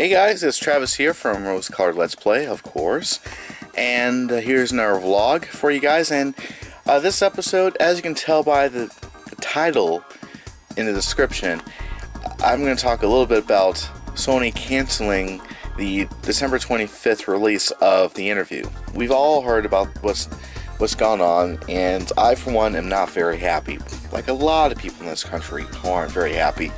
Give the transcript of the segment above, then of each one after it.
Hey guys, it's Travis here from Rose Colored Let's Play, of course. And here's another vlog for you guys. And this episode, as you can tell by the title in the description, I'm going to talk a little bit about Sony canceling the December 25th release of The Interview. We've all heard about what's gone on, and I, for one, am not very happy. Like a lot of people in this country aren't very happy.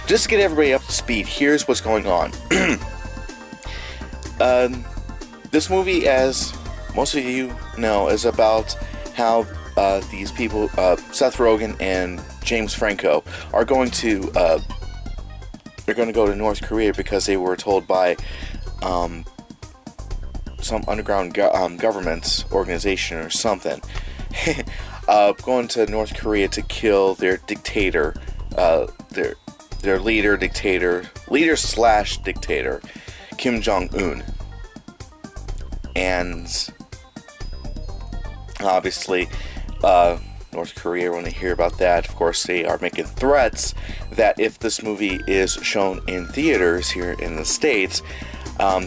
Just to get everybody up to speed, here's what's going on. This movie, as most of you know, is about how these people, Seth Rogen and James Franco, are going to go to North Korea because they were told by some underground government organization or something, going to North Korea to kill their dictator, their leader/dictator, Kim Jong-Un. And obviously, North Korea, when they hear about that, of course, they are making threats that if this movie is shown in theaters here in the States,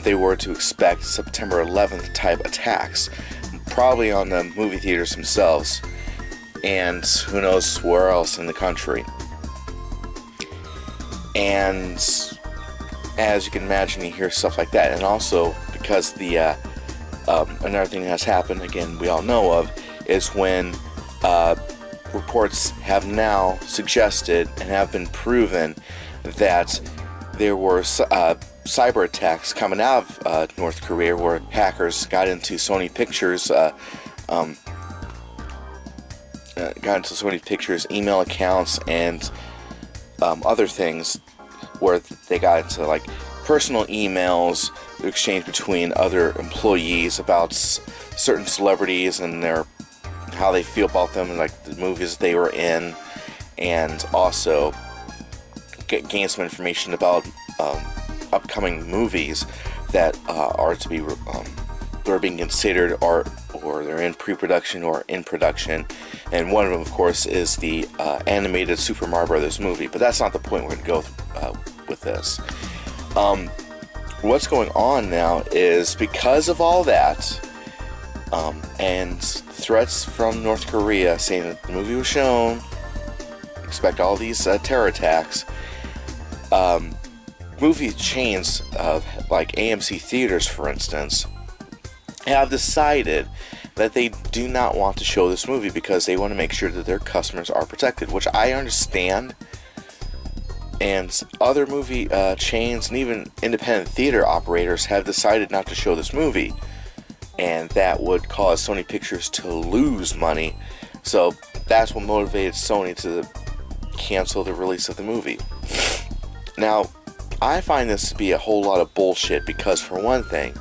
they were to expect September 11th type attacks, probably on the movie theaters themselves, and who knows where else in the country. And as you can imagine, you hear stuff like that. And also, because the another thing that has happened, again, we all know of, is when reports have now suggested and have been proven that there were cyber attacks coming out of North Korea, where hackers got into Sony Pictures, email accounts, and other things, where they got into like personal emails exchanged between other employees about certain celebrities and how they feel about them, and like the movies they were in, and also gain some information about upcoming movies that are to be they're being considered, or they're in pre-production or in production. And one of them, of course, is the animated Super Mario Brothers movie. But that's not the point we're going to go with this. What's going on now is, because of all that, and threats from North Korea saying that the movie was shown, expect all these terror attacks, movie chains of like AMC theaters, for instance, have decided that they do not want to show this movie because they want to make sure that their customers are protected, which I understand. And other movie chains and even independent theater operators have decided not to show this movie, and that would cause Sony Pictures to lose money. So that's what motivated Sony to cancel the release of the movie. Now, I find this to be a whole lot of bullshit because, for one thing,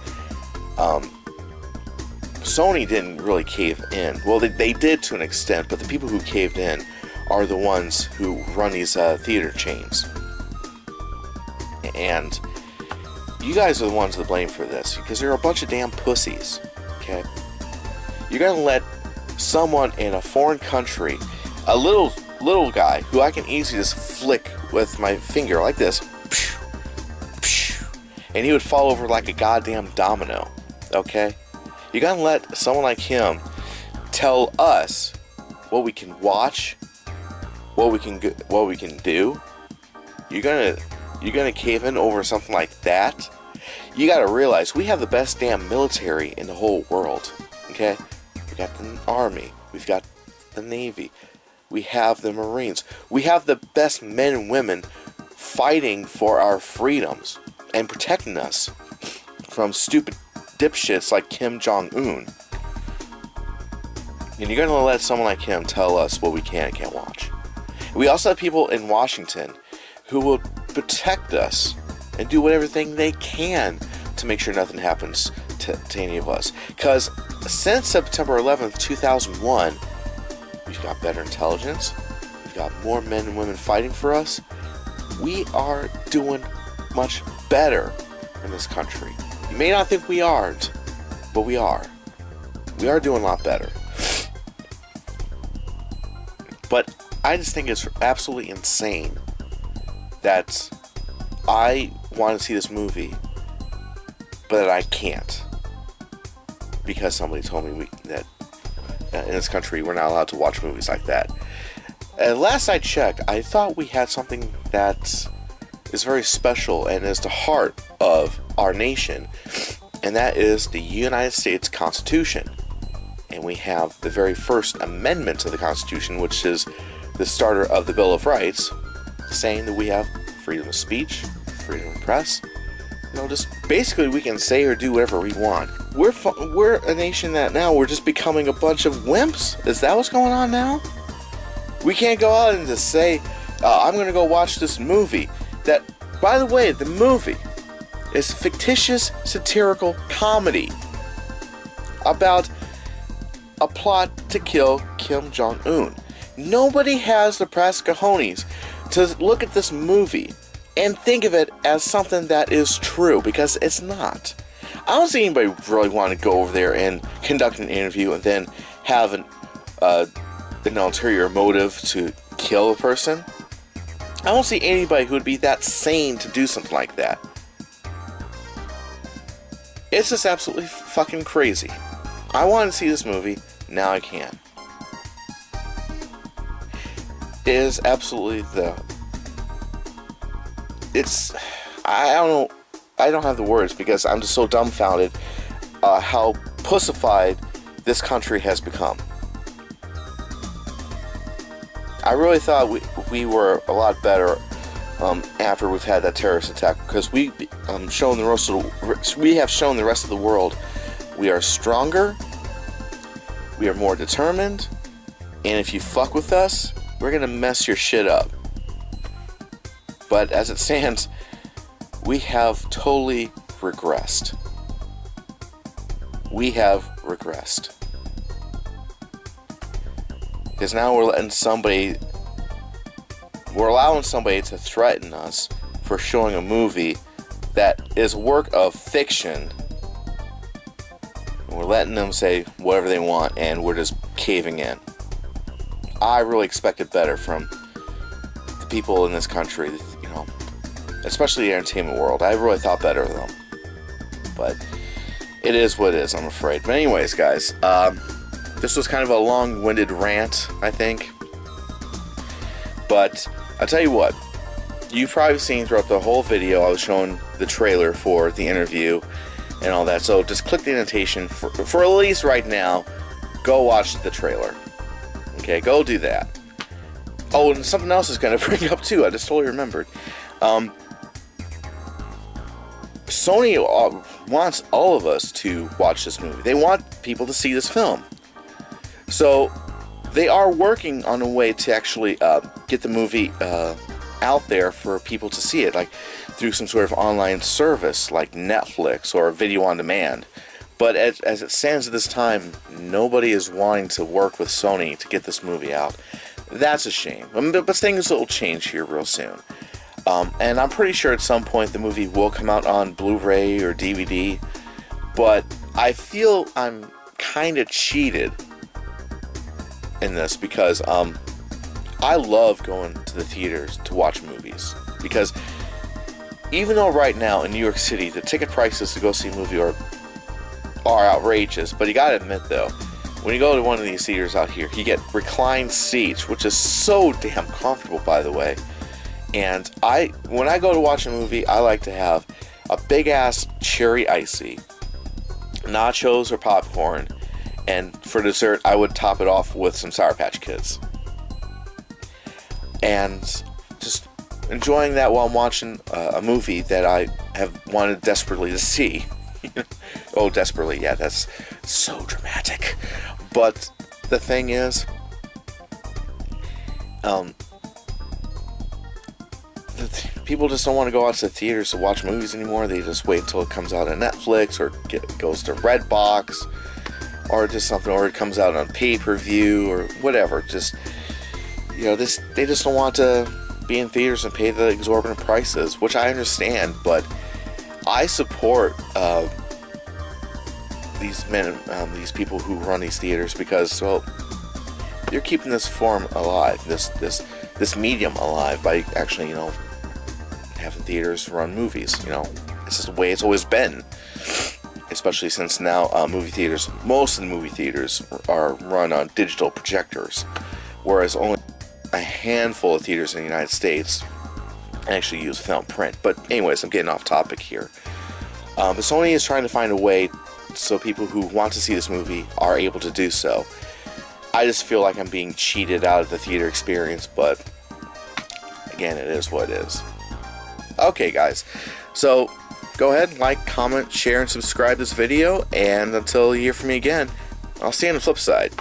Sony didn't really cave in. Well, they did to an extent, but the people who caved in are the ones who run these theater chains. And you guys are the ones to blame for this, because you're a bunch of damn pussies, okay? You're gonna let someone in a foreign country, a little guy, who I can easily just flick with my finger like this, and he would fall over like a goddamn domino, okay? You're gonna let someone like him tell us what we can watch, what we can do. You're gonna cave in over something like that? You gotta realize we have the best damn military in the whole world, okay? We got the Army, we've got the Navy, we have the Marines, we have the best men and women fighting for our freedoms and protecting us from stupid dipshits like Kim Jong-Un. And you're going to let someone like him tell us what we can and can't watch. We also have people in Washington who will protect us and do whatever thing they can to make sure nothing happens to any of us. Because since September 11th, 2001, we've got better intelligence, we've got more men and women fighting for us. We are doing much better in this country. You may not think we aren't, but we are. We are doing a lot better. But I just think it's absolutely insane that I want to see this movie, but I can't because somebody told me that in this country we're not allowed to watch movies like that. Last I checked, I thought we had something that is very special and is the heart of our nation, and that is the United States Constitution. And we have the very first amendment to the Constitution, which is the starter of the Bill of Rights, saying that we have freedom of speech, freedom of press. Just basically we can say or do whatever we want. We're a nation that now we're just becoming a bunch of wimps. Is that what's going on now? We can't go out and just say, I'm going to go watch this movie. That, by the way, the movie is a fictitious satirical comedy about a plot to kill Kim Jong-Un. Nobody has the brass cojones to look at this movie and think of it as something that is true, because it's not. I don't see anybody really want to go over there and conduct an interview and then have an ulterior motive to kill a person. I don't see anybody who would be that sane to do something like that. It's just absolutely fucking crazy. I wanted to see this movie, now I can't. It is absolutely I don't know, I don't have the words because I'm just so dumbfounded how pussified this country has become. I really thought we were a lot better after we've had that terrorist attack, because we have shown the rest of the world we are stronger, we are more determined, and if you fuck with us, we're gonna mess your shit up. But as it stands, we have totally regressed. We have regressed. Because now we're allowing somebody to threaten us for showing a movie that is a work of fiction. And we're letting them say whatever they want, and we're just caving in. I really expected better from the people in this country, especially the entertainment world. I really thought better of them. But it is what it is, I'm afraid. But anyways, guys, this was kind of a long-winded rant, I think. But I'll tell you what, you've probably seen throughout the whole video, I was showing the trailer for the interview and all that. So just click the annotation for at least right now, go watch the trailer. Okay, go do that. Oh, and something else is going to bring up too, I just totally remembered. Sony wants all of us to watch this movie. They want people to see this film. So they are working on a way to actually get the movie out there for people to see it, like through some sort of online service like Netflix or video on demand. But as it stands at this time, nobody is wanting to work with Sony to get this movie out. That's a shame. But things will change here real soon. And I'm pretty sure at some point the movie will come out on Blu-ray or DVD. But I feel I'm kind of cheated in this because I love going to the theaters to watch movies. Because even though right now in New York City the ticket prices to go see a movie are outrageous, but you gotta admit though, when you go to one of these theaters out here, you get reclined seats, which is so damn comfortable, by the way. And when I go to watch a movie, I like to have a big ass cherry icy, nachos or popcorn, and for dessert I would top it off with some Sour Patch Kids. And just enjoying that while I'm watching a movie that I have wanted desperately to see. Oh, desperately, yeah, that's so dramatic. But the thing is, people just don't want to go out to the theaters to watch movies anymore. They just wait until it comes out on Netflix or goes to Redbox or just something, or it comes out on pay-per-view or whatever. Just, they just don't want to be in theaters and pay the exorbitant prices, which I understand, but I support these people who run these theaters because, well, you're keeping this form alive, this medium alive by actually, have the theaters run movies. You know, it's just the way it's always been. Especially since now most of the movie theaters are run on digital projectors, whereas only a handful of theaters in the United States actually use film print. But anyways, I'm getting off topic here. But Sony is trying to find a way so people who want to see this movie are able to do so. I just feel like I'm being cheated out of the theater experience, but again, it is what it is. Okay, guys, so go ahead, like, comment, share, and subscribe this video, and until you hear from me again, I'll see you on the flip side.